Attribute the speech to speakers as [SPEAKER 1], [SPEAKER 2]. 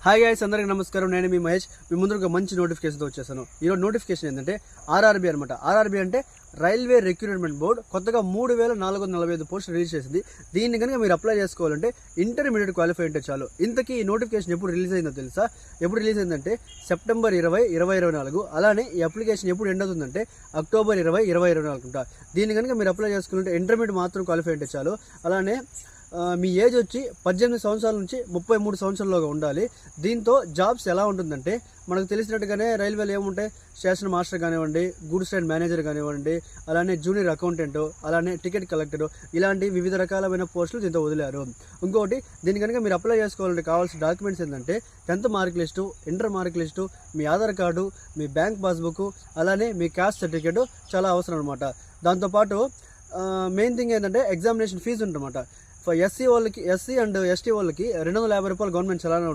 [SPEAKER 1] Hi guys, అందరికీ నమస్కారం. నేను మీ మహేష్. మీ ముందు ఒక మంచి నోటిఫికేషన్తో వచ్చేసాను. ఈరోజు నోటిఫికేషన్ ఏంటంటే ఆర్ఆర్బీ అనమాట. ఆర్ఆర్బీ అంటే రైల్వే రిక్రూట్మెంట్ బోర్డ్ కొత్తగా 3445 పోస్టులు రిలీజ్ చేసింది. దీన్ని కనుక మీరు అప్లై చేసుకోవాలంటే ఇంటర్మీడియట్ క్వాలిఫై అంటే చాలు. ఇంతకీ ఈ నోటిఫికేషన్ ఎప్పుడు రిలీజ్ అయిందో తెలుసా? ఎప్పుడు రిలీజ్ అయిందంటే సెప్టెంబర్ 20, 2024. అలానే ఈ అప్లికేషన్ ఎప్పుడు ఎండ్ అవుతుందంటే అక్టోబర్ 20, 2024 ఉంటా. దీన్ని కనుక మీరు అప్లై చేసుకుంటే ఇంటర్మీడియట్ మాత్రం క్వాలిఫై అంటే చాలు. అలానే మీ ఏజ్ వచ్చి 18 సంవత్సరాల నుంచి 33 సంవత్సరాల్లోగా ఉండాలి. దీంతో జాబ్స్ ఎలా ఉంటుందంటే మనకు తెలిసినట్టుగానే రైల్వేలు ఏముంటాయి, స్టేషన్ మాస్టర్ కానివ్వండి, గూడ్స్ ట్రైన్ మేనేజర్ కానివ్వండి, అలానే జూనియర్ అకౌంటెంట్, అలానే టికెట్ కలెక్టర్, ఇలాంటి వివిధ రకాలమైన పోస్టులు దీంతో వదిలారు. ఇంకొకటి, దీని కనుక మీరు అప్లై చేసుకోవాలంటే కావాల్సిన డాక్యుమెంట్స్ ఏంటంటే 10th mark list, inter mark list, మీ ఆధార్ కార్డు, మీ బ్యాంక్ పాస్బుక్, అలానే మీ క్యాస్ట్ సర్టిఫికేట్ చాలా అవసరం అనమాట. దాంతోపాటు మెయిన్ థింగ్ ఏంటంటే ఎగ్జామినేషన్ ఫీజు ఉంటుందన్నమాట. ఎస్సీ అండ్ ఎస్టీ వాళ్ళకి 250 రూపాయలు గవర్నమెంట్ చలానా ఉంటుంది.